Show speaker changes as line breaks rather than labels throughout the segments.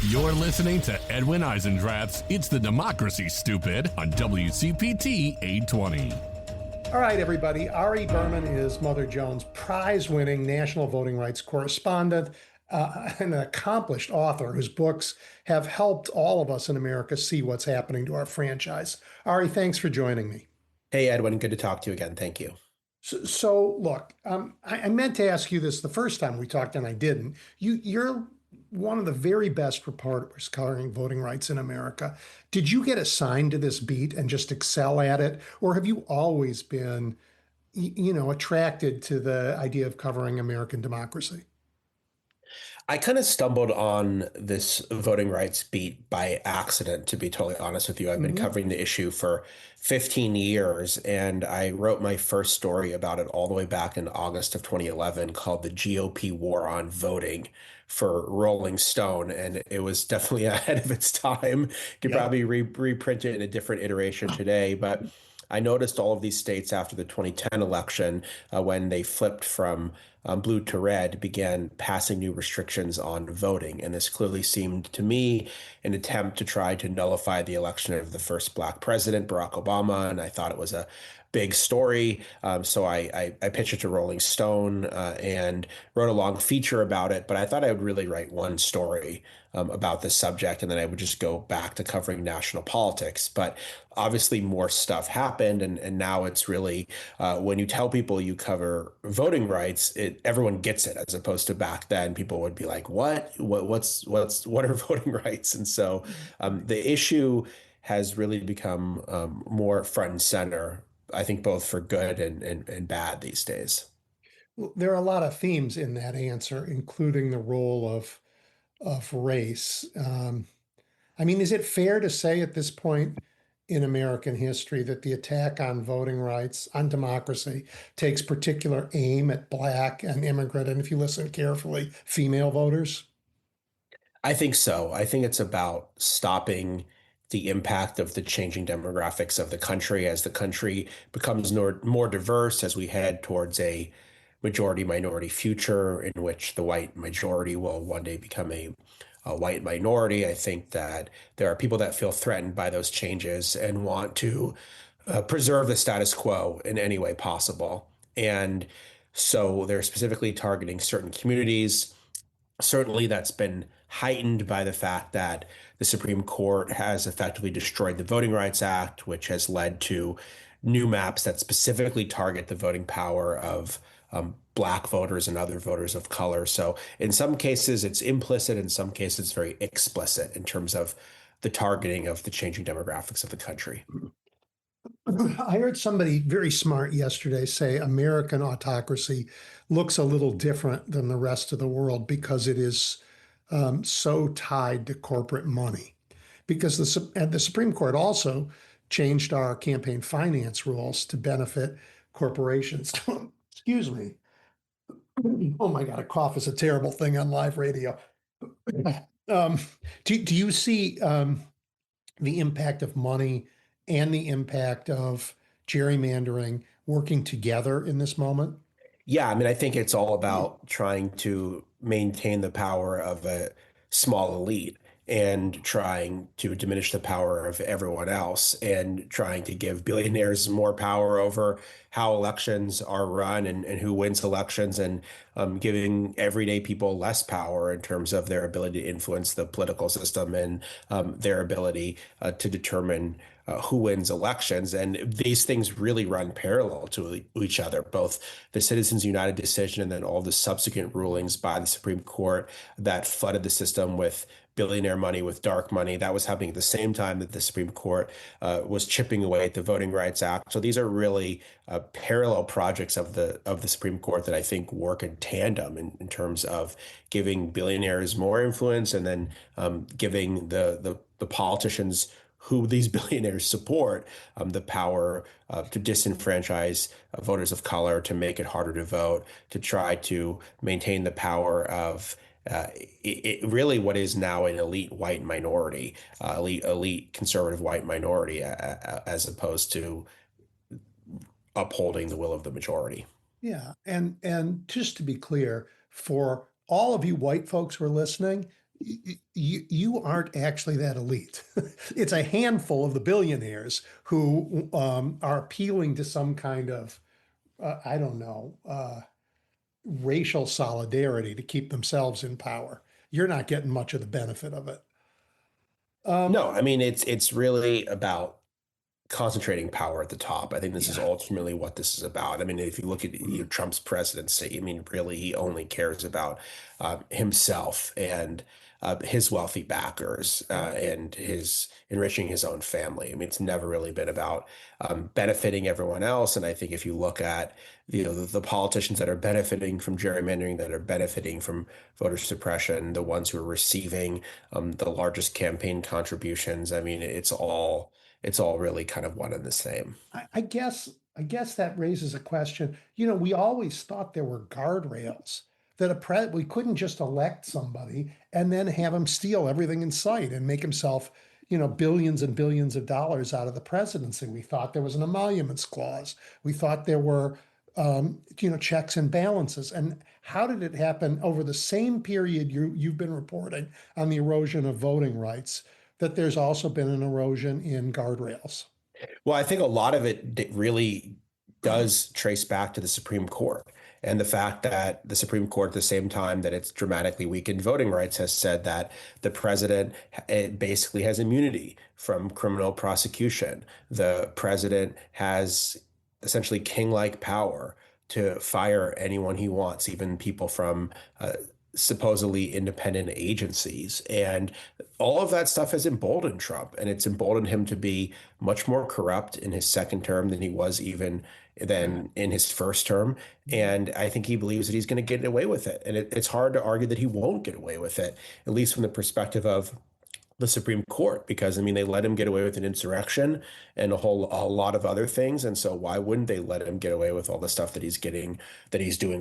You're listening to Edwin Eisendrath's It's the Democracy, Stupid on WCPT 820.
All right, everybody. Ari Berman is Mother Jones' prize-winning national voting rights correspondent, an accomplished author whose books have helped all of us in America see what's happening to our franchise. Ari, thanks for joining me.
Hey, Edwin, good to talk to you again. Thank you.
So look, I meant to ask you this the first time we talked, and I didn't. You're one of the very best reporters covering voting rights in America. Did you get assigned to this beat and just excel at it, or have you always been, attracted to the idea of covering American democracy?
I kind of stumbled on this voting rights beat by accident, to be totally honest with you. I've been covering the issue for 15 years, and I wrote my first story about it all the way back in August of 2011 called The GOP War on Voting for Rolling Stone. And it was definitely ahead of its time. Could probably reprint it in a different iteration today. But I noticed all of these states after the 2010 election, when they flipped from blue to red, began passing new restrictions on voting. And this clearly seemed to me an attempt to try to nullify the election of the first Black president, Barack Obama. And I thought it was a big story. So I pitched it to Rolling Stone and wrote a long feature about it. But I thought I would really write one story about this subject, and then I would just go back to covering national politics. But obviously more stuff happened, and now it's really when you tell people you cover voting rights, everyone gets it, as opposed to back then people would be like, what are voting rights? And so the issue has really become more front and center, I think, both for good and bad these days.
Well, there are a lot of themes in that answer, including the role of race. Is it fair to say at this point in American history that the attack on voting rights, on democracy, takes particular aim at Black and immigrant, and if you listen carefully, female voters?
I think so. I think it's about stopping the impact of the changing demographics of the country as the country becomes more diverse, as we head towards a majority minority future in which the white majority will one day become a white minority. I think that there are people that feel threatened by those changes and want to preserve the status quo in any way possible. And so they're specifically targeting certain communities. Certainly, that's been heightened by the fact that the Supreme Court has effectively destroyed the Voting Rights Act, which has led to new maps that specifically target the voting power of Black voters and other voters of color. So in some cases, it's implicit. In some cases, it's very explicit in terms of the targeting of the changing demographics of the country.
I heard somebody very smart yesterday say American autocracy looks a little different than the rest of the world because it is so tied to corporate money. Because the Supreme Court also changed our campaign finance rules to benefit corporations. Excuse me. Oh my God, a cough is a terrible thing on live radio. Do you see the impact of money and the impact of gerrymandering working together in this moment?
Yeah, I think it's all about trying to maintain the power of a small elite and trying to diminish the power of everyone else and trying to give billionaires more power over how elections are run and who wins elections, and giving everyday people less power in terms of their ability to influence the political system and their ability to determine who wins elections. And these things really run parallel to each other, both the Citizens United decision and then all the subsequent rulings by the Supreme Court that flooded the system with billionaire money, with dark money. That was happening at the same time that the Supreme Court was chipping away at the Voting Rights Act. So these are really parallel projects of the Supreme Court that I think work in tandem in terms of giving billionaires more influence and then giving the politicians who these billionaires support the power to disenfranchise voters of color, to make it harder to vote, to try to maintain the power of really what is now an elite white minority, elite conservative white minority, as opposed to upholding the will of the majority.
Yeah, and just to be clear, for all of you white folks who are listening, You aren't actually that elite. It's a handful of the billionaires who are appealing to some kind of, I don't know, racial solidarity to keep themselves in power. You're not getting much of the benefit of it. Um,
No, I mean it's really about concentrating power at the top. I think this is
yeah.
ultimately what this is about. I mean, if you look at Trump's presidency, I mean, really, he only cares about himself and his wealthy backers and his enriching his own family. I mean, it's never really been about benefiting everyone else. And I think if you look at the politicians that are benefiting from gerrymandering, that are benefiting from voter suppression, the ones who are receiving the largest campaign contributions, I mean, it's all really kind of one and the same.
I guess that raises a question. We always thought there were guardrails that we couldn't just elect somebody and then have him steal everything in sight and make himself, billions and billions of dollars out of the presidency. We thought there was an emoluments clause. We thought there were, checks and balances. And how did it happen over the same period you've been reporting on the erosion of voting rights, that there's also been an erosion in guardrails?
Well, I think a lot of it really does trace back to the Supreme Court and the fact that the Supreme Court, at the same time that it's dramatically weakened voting rights, has said that the president basically has immunity from criminal prosecution. The president has essentially king-like power to fire anyone he wants, even people from supposedly independent agencies. And all of that stuff has emboldened Trump, and it's emboldened him to be much more corrupt in his second term than he was even than in his first term. And I think he believes that he's going to get away with it. And it's hard to argue that he won't get away with it, at least from the perspective of the Supreme Court, because I mean they let him get away with an insurrection and a lot of other things, and so why wouldn't they let him get away with all the stuff that he's doing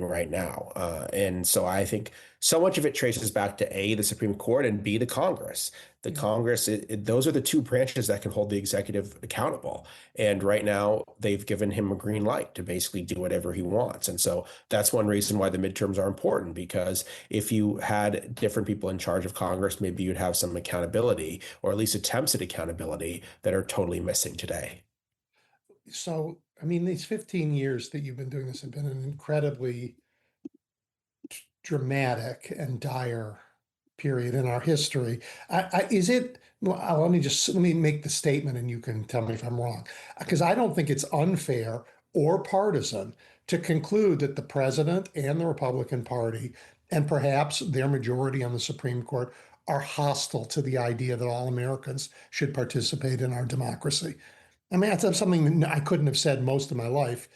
right now? And so I think so much of it traces back to A, the Supreme Court, and B, the Congress. The Congress, those are the two branches that can hold the executive accountable. And right now, they've given him a green light to basically do whatever he wants. And so that's one reason why the midterms are important, because if you had different people in charge of Congress, maybe you'd have some accountability, or at least attempts at accountability, that are totally missing today.
So, I mean, these 15 years that you've been doing this have been an incredibly dramatic and dire period in our history. Is it? Well, let me make the statement, and you can tell me if I'm wrong, because I don't think it's unfair or partisan to conclude that the president and the Republican Party, and perhaps their majority on the Supreme Court, are hostile to the idea that all Americans should participate in our democracy. I mean, that's something that I couldn't have said most of my life,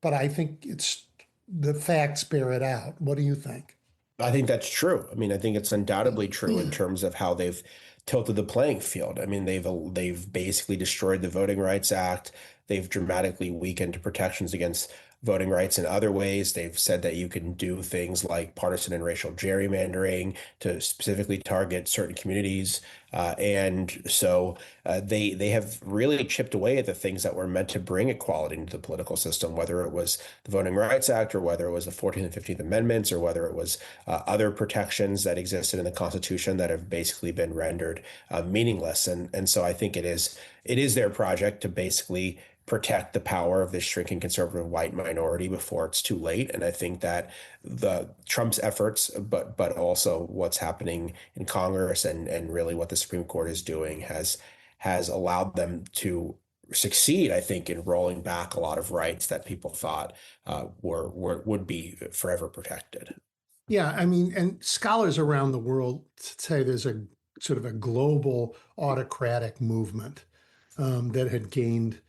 but I think it's the facts bear it out. What do you think?
I think that's true. I mean, I think it's undoubtedly true in terms of how they've tilted the playing field. I mean, they've basically destroyed the Voting Rights Act. They've dramatically weakened protections against voting rights in other ways. They've said that you can do things like partisan and racial gerrymandering to specifically target certain communities. And so they have really chipped away at the things that were meant to bring equality into the political system, whether it was the Voting Rights Act, or whether it was the 14th and 15th Amendments, or whether it was other protections that existed in the Constitution that have basically been rendered meaningless. And so I think it is their project to basically protect the power of this shrinking conservative white minority before it's too late. And I think that the Trump's efforts, but also what's happening in Congress and really what the Supreme Court is doing has allowed them to succeed, I think, in rolling back a lot of rights that people thought would be forever protected.
Yeah, I mean, and scholars around the world say there's a sort of a global autocratic movement that had gained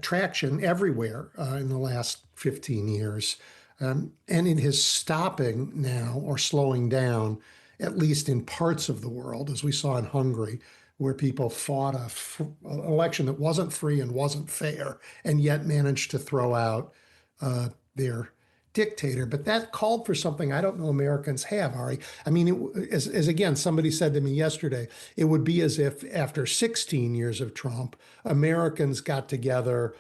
traction everywhere in the last 15 years. And it is stopping now or slowing down, at least in parts of the world, as we saw in Hungary, where people fought an election that wasn't free and wasn't fair, and yet managed to throw out their dictator. But that called for something I don't know Americans have, Ari. I mean, as again, somebody said to me yesterday, it would be as if after 16 years of Trump, Americans got together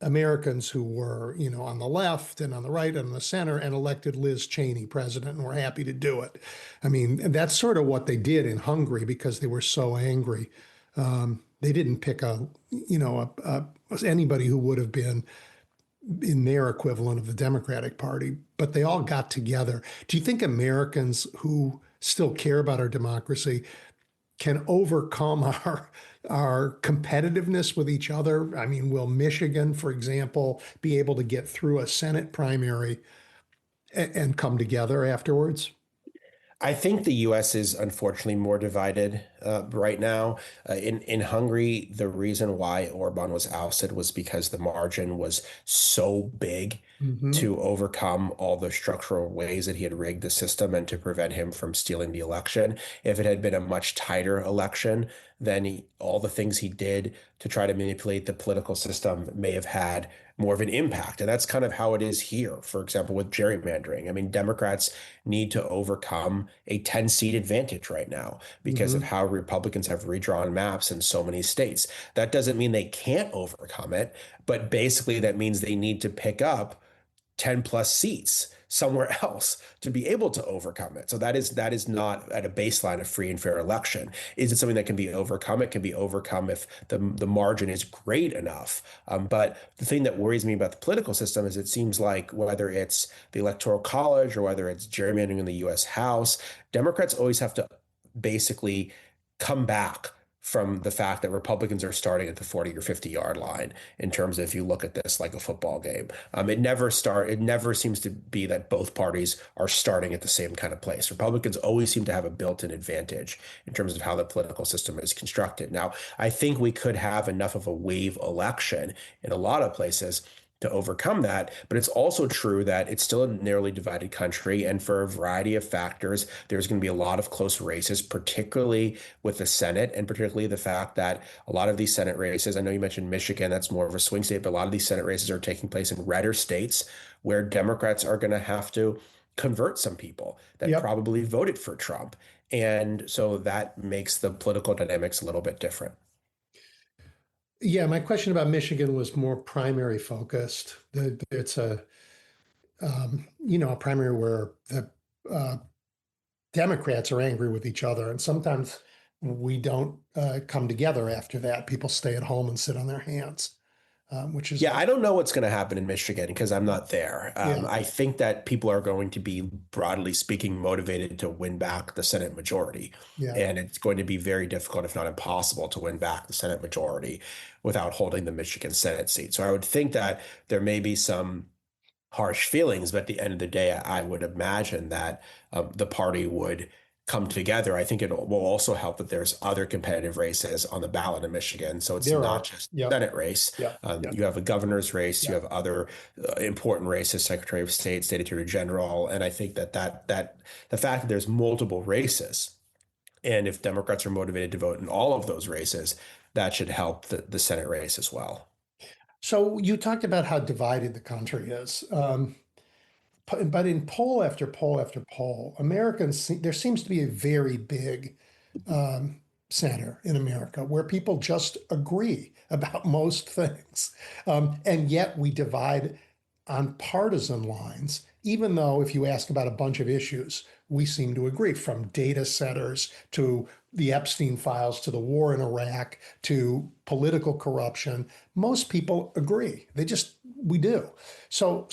Americans who were, on the left and on the right and on the center and elected Liz Cheney president and were happy to do it. I mean, that's sort of what they did in Hungary because they were so angry. They didn't pick anybody who would have been in their equivalent of the Democratic Party, but they all got together. Do you think Americans who still care about our democracy can overcome our competitiveness with each other? I mean, will Michigan, for example, be able to get through a Senate primary and come together afterwards?
I think the U.S. is unfortunately more divided right now. In Hungary, the reason why Orban was ousted was because the margin was so big
Hmm.
to overcome all the structural ways that he had rigged the system and to prevent him from stealing the election. If it had been a much tighter election, then all the things he did to try to manipulate the political system may have had more of an impact. And that's kind of how it is here, for example, with gerrymandering. I mean, Democrats need to overcome a 10-seat advantage right now because of
Hmm.
how Republicans have redrawn maps in so many states. That doesn't mean they can't overcome it, but basically that means they need to pick up 10 plus seats somewhere else to be able to overcome it. So that is not at a baseline of free and fair election. Is it something that can be overcome? It can be overcome if the margin is great enough. But the thing that worries me about the political system is it seems like whether it's the Electoral College or whether it's gerrymandering in the US House, Democrats always have to basically come back from the fact that Republicans are starting at the 40 or 50-yard line in terms of if you look at this like a football game. It never seems to be that both parties are starting at the same kind of place. Republicans always seem to have a built-in advantage in terms of how the political system is constructed. Now, I think we could have enough of a wave election in a lot of places to overcome that. But it's also true that it's still a narrowly divided country. And for a variety of factors, there's going to be a lot of close races, particularly with the Senate, and particularly the fact that a lot of these Senate races, I know you mentioned Michigan, that's more of a swing state, but a lot of these Senate races are taking place in redder states where Democrats are going to have to convert some people that
Yep.
probably voted for Trump. And so that makes the political dynamics a little bit different.
Yeah, my question about Michigan was more primary focused. It's a primary where the uh, Democrats are angry with each other, and sometimes we don't come together after that. People stay at home and sit on their hands, which is
Yeah, I don't know what's going to happen in Michigan because I'm not there.
yeah,
I think that people are going to be, broadly speaking, motivated to win back the Senate majority.
yeah.
And it's going to be very difficult, if not impossible, to win back the Senate majority without holding the Michigan Senate seat. So I would think that there may be some harsh feelings, but at the end of the day, I would imagine that the party would come together. I think it will also help that there's other competitive races on the ballot in Michigan. So it's
There
not
are.
just
Yep.
Senate race.
Yep. Yep.
You have a governor's race, you
Yep.
have other important races, Secretary of State, State Attorney General. And I think that the fact that there's multiple races, and if Democrats are motivated to vote in all of those races, that should help the Senate race as well.
So you talked about how divided the country is. But in poll after poll after poll, there seems to be a very big center in America where people just agree about most things. And yet we divide on partisan lines, even though if you ask about a bunch of issues, we seem to agree, from data centers to the Epstein files to the war in Iraq to political corruption. Most people agree. We do. So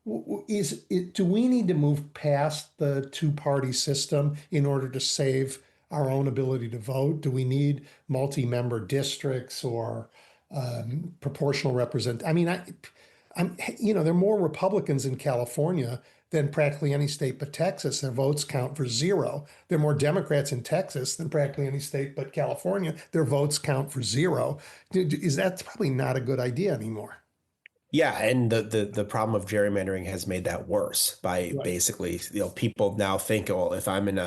do we need to move past the two-party system in order to save our own ability to vote? Do we need multi-member districts or proportional represent? I mean, there are more Republicans in California than practically any state but Texas. Their votes count for zero. There are more Democrats in Texas than practically any state but California. Their votes count for zero. Is that probably not a good idea anymore?
Yeah, and the problem of gerrymandering has made that worse by
Right.
basically, people now think, well, if I'm in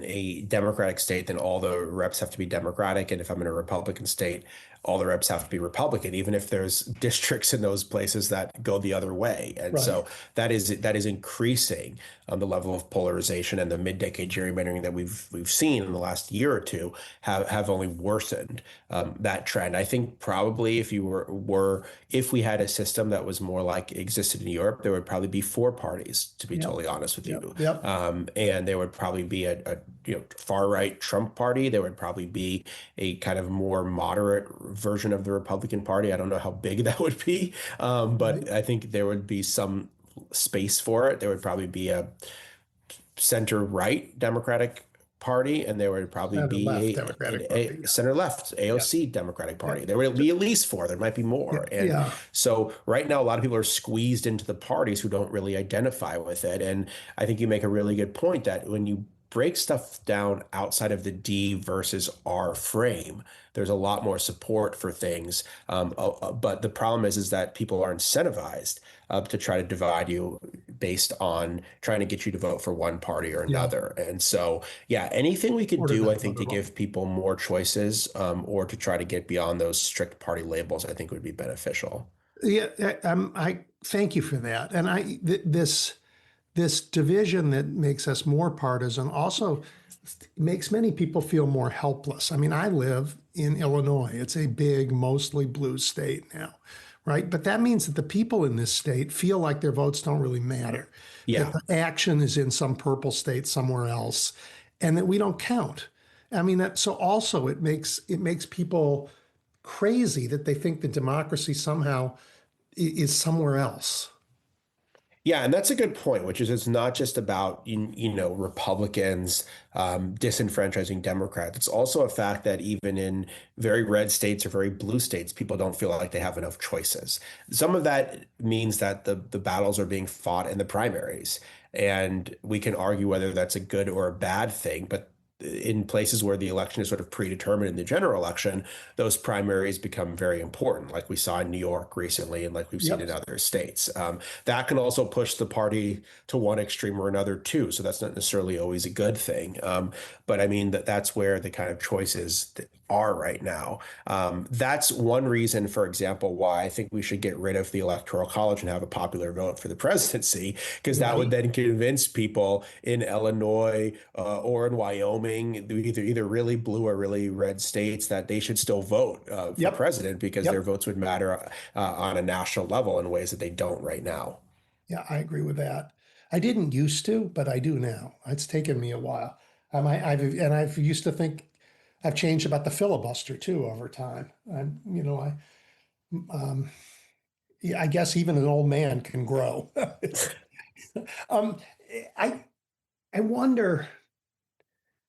a Democratic state, then all the reps have to be Democratic, and if I'm in a Republican state, all the reps have to be Republican, even if there's districts in those places that go the other way. And
Right.
so that is increasing the level of polarization, and the mid-decade gerrymandering that we've seen in the last year or two have only worsened that trend. I think probably if you were if we had a system that was more like existed in Europe, there would probably be four parties, to be
Yep.
totally honest with
Yep.
you.
Yep.
And there would probably be a far right Trump party. There would probably be a kind of more moderate version of the Republican Party. I don't know how big that would be,
Right.
but I think there would be some space for it. There would probably be a center right Democratic Party, and there would probably
Center left
be
Democratic
a
Party.
center left
Yeah.
AOC Democratic Party.
Yeah.
There would be at least four. There might be
Yeah.
more. And
Yeah.
so right now, a lot of people are squeezed into the parties who don't really identify with it. And I think you make a really good point that when you break stuff down outside of the D versus R frame, there's a lot more support for things. But the problem is that people are incentivized to try to divide you based on trying to get you to vote for one party or
Yeah.
another. And so, yeah, anything we could
Or to
do, I
not
think,
vote
to
at all.
give people more choices or to try to get beyond those strict party labels, I think would be beneficial.
Yeah. I thank you for that. And this division that makes us more partisan also makes many people feel more helpless. I mean, I live in Illinois. It's a big, mostly blue state now, right? But that means that the people in this state feel like their votes don't really matter, that
Yeah.
the action is in some purple state somewhere else, and that we don't count. I mean, so also it makes people crazy that they think the democracy somehow is somewhere else.
Yeah, and that's a good point, which is it's not just about Republicans disenfranchising Democrats. It's also a fact that even in very red states or very blue states, people don't feel like they have enough choices. Some of that means that the battles are being fought in the primaries, and we can argue whether that's a good or a bad thing, but in places where the election is sort of predetermined in the general election, those primaries become very important, like we saw in New York recently and like we've seen
Yep.
in other states. That can also push the party to one extreme or another too. So that's not necessarily always a good thing. But I mean, that's where the kind of choices are right now. That's one reason, for example, why I think we should get rid of the Electoral College and have a popular vote for the presidency, because that would then convince people in Illinois or in Wyoming, either really blue or really red states, that they should still vote for
Yep.
president because
Yep.
their votes would matter on a national level in ways that they don't right now.
Yeah, I agree with that. I didn't used to, but I do now. It's taken me a while. I've used to think I've changed about the filibuster too over time. Yeah, I guess even an old man can grow. um, I I wonder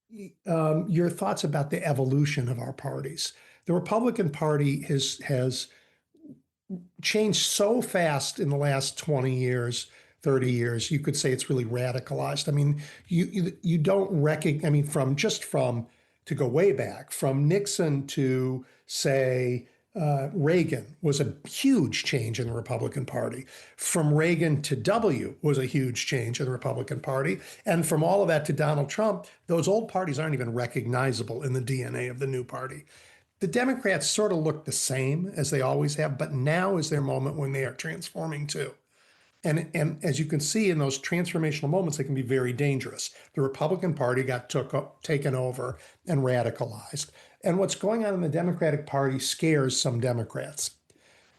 your thoughts about the evolution of our parties. The Republican Party has changed so fast in the last 20 years, 30 years. You could say it's really radicalized. I mean, you don't recognize, I mean, from to go way back, from Nixon to say Reagan was a huge change in the Republican Party. From Reagan to W was a huge change in the Republican Party. And from all of that to Donald Trump, those old parties aren't even recognizable in the DNA of the new party. The Democrats sort of look the same as they always have, but now is their moment when they are transforming too. And as you can see in those transformational moments, they can be very dangerous. The Republican Party got taken over and radicalized. And what's going on in the Democratic Party scares some Democrats.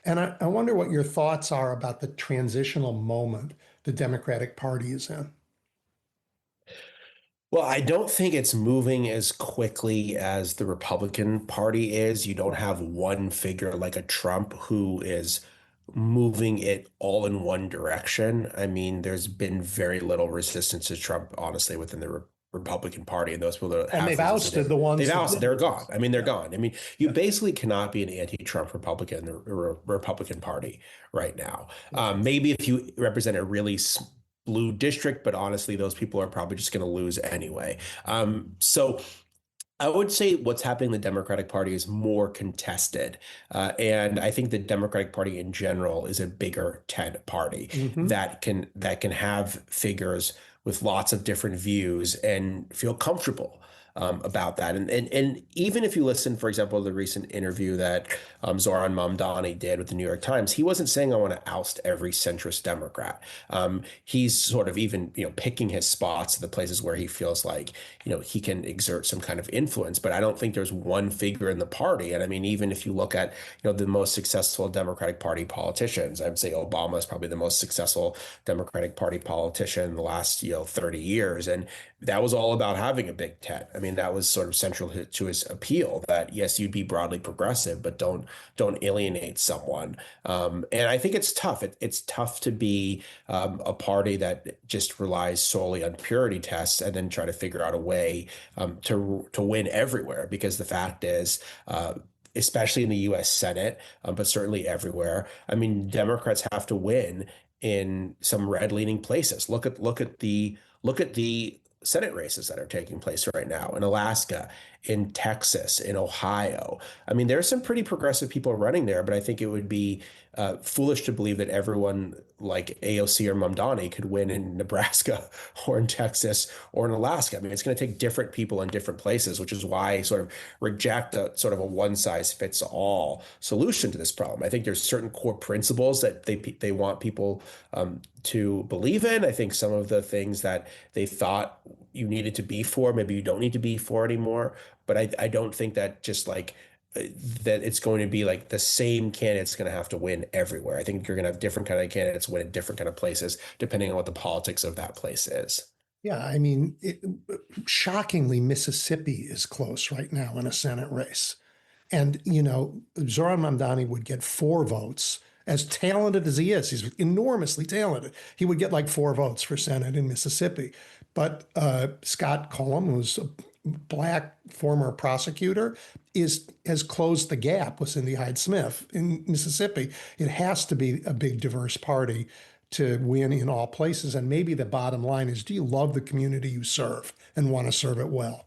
And I wonder what your thoughts are about the transitional moment the Democratic Party is in.
Well, I don't think it's moving as quickly as the Republican Party is. You don't have one figure like a Trump who is moving it all in one direction. I mean, there's been very little resistance to Trump, honestly, within the Republican Party, and those people that
And
have
they've
resisted
ousted
him,
the ones
they've
that
ousted.
didn't
They're gone.
resist.
I mean, they're
Yeah.
gone. I mean, you basically cannot be an anti-Trump Republican in the Republican Party right now. Maybe if you represent a really blue district, but honestly, those people are probably just going to lose anyway. So I would say what's happening in the Democratic Party is more contested. And I think the Democratic Party in general is a bigger tent party
Mhm.
that can have figures with lots of different views and feel comfortable. about that. And even if you listen, for example, to the recent interview that Zoran Mamdani did with the New York Times, he wasn't saying I want to oust every centrist Democrat. He's sort of even, picking his spots, the places where he feels like, he can exert some kind of influence. But I don't think there's one figure in the party. And I mean, even if you look at, the most successful Democratic Party politicians, I would say Obama is probably the most successful Democratic Party politician in the last, 30 years. And that was all about having a big tent. I mean, that was sort of central to his appeal that, yes, you'd be broadly progressive, but don't alienate someone. And I think it's tough. It's tough to be a party that just relies solely on purity tests and then try to figure out a way to win everywhere. Because the fact is, especially in the U.S. Senate, but certainly everywhere, I mean, Democrats have to win in some red-leaning places. Look at the Senate races that are taking place right now in Alaska, in Texas, in Ohio. I mean, there are some pretty progressive people running there, but I think it would be foolish to believe that everyone like AOC or Mamdani could win in Nebraska or in Texas or in Alaska. I mean, it's going to take different people in different places, which is why I sort of reject a sort of a one-size-fits-all solution to this problem. I think there's certain core principles that they want people to believe in. I think some of the things that they thought you needed to be for, maybe you don't need to be for anymore. But I don't think that just like that it's going to be like the same candidate's going to have to win everywhere. I think you're going to have different kind of candidates win at different kind of places, depending on what the politics of that place is.
Yeah, I mean, shockingly, Mississippi is close right now in a Senate race. And, Zoran Mamdani would get 4 votes. As talented as he is, he's enormously talented. He would get like 4 votes for Senate in Mississippi. But Scott Cullum, who's a Black former prosecutor, has closed the gap with Cindy Hyde-Smith in Mississippi. It has to be a big, diverse party to win in all places. And maybe the bottom line is, do you love the community you serve and want to serve it well?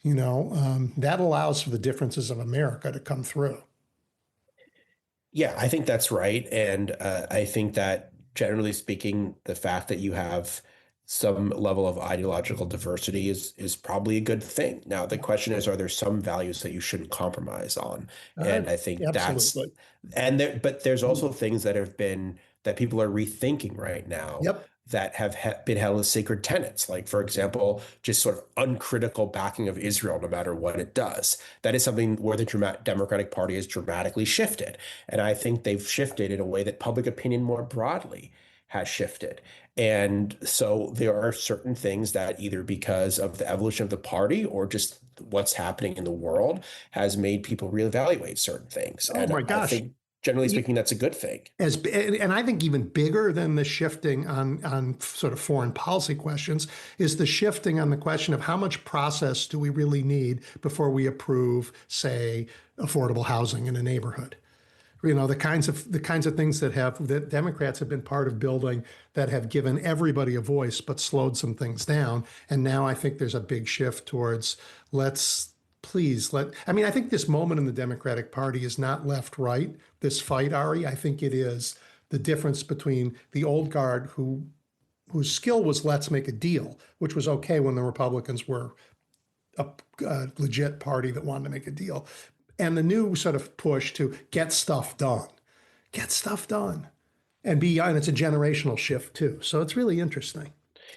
That allows for the differences of America to come through.
Yeah, I think that's right. And I think that generally speaking, the fact that you have some level of ideological diversity is probably a good thing. Now, the question is, are there some values that you shouldn't compromise on? And I think
Absolutely.
but there's also things that people are rethinking right now
Yep.
that have been held as sacred tenets. Like, for example, just sort of uncritical backing of Israel, no matter what it does. That is something where the Democratic Party has dramatically shifted. And I think they've shifted in a way that public opinion more broadly has shifted. And so there are certain things that either because of the evolution of the party or just what's happening in the world has made people reevaluate certain things.
Oh
And
my
I
gosh.
think generally speaking, that's a good thing.
And I think even bigger than the shifting on sort of foreign policy questions is the shifting on the question of how much process do we really need before we approve, say, affordable housing in a neighborhood. The kinds of things that Democrats have been part of building that have given everybody a voice but slowed some things down. And now I think there's a big shift towards I think this moment in the Democratic Party is not left-right, this fight, Ari. I think it is the difference between the old guard whose skill was let's make a deal, which was okay when the Republicans were a legit party that wanted to make a deal, and the new sort of push to get stuff done. And it's a generational shift too. So it's really interesting.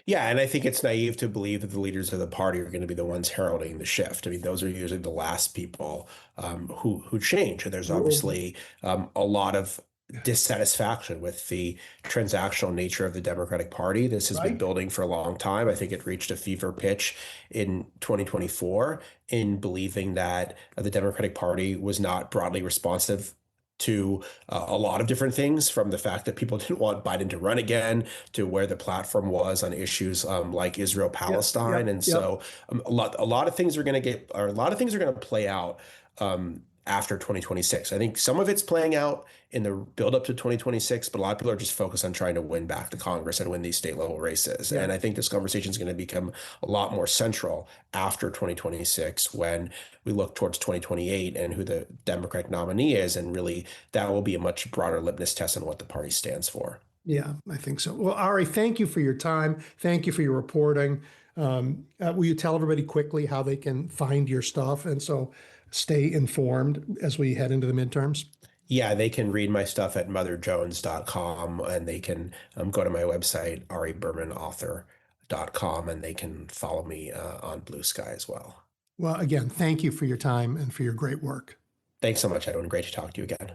Yeah, and I think it's naive to believe that the leaders of the party are going to be the ones heralding the shift. I mean, those are usually the last people who change. And there's obviously a lot of dissatisfaction with the transactional nature of the Democratic Party. This has been building for a long time. I think it reached a fever pitch in 2024 in believing that the Democratic Party was not broadly responsive to a lot of different things, from the fact that people didn't want Biden to run again to where the platform was on issues like Israel, Palestine. So a lot of things are going to play out after 2026. I think some of it's playing out in the build up to 2026, but a lot of people are just focused on trying to win back the Congress and win these state level races. And I think this conversation is going to become a lot more central after 2026 when we look towards 2028 and who the Democratic nominee is. And really, that will be a much broader litmus test on what the party stands for.
Yeah, I think so. Well, Ari, thank you for your time. Thank you for your reporting. Will you tell everybody quickly how they can find your stuff and so stay informed as we head into the midterms?
Yeah, they can read my stuff at motherjones.com, and they can go to my website, aribermanauthor.com, and they can follow me on Blue Sky as well.
Well, again, thank you for your time and for your great work.
Thanks so much, Edwin. Great to talk to you again.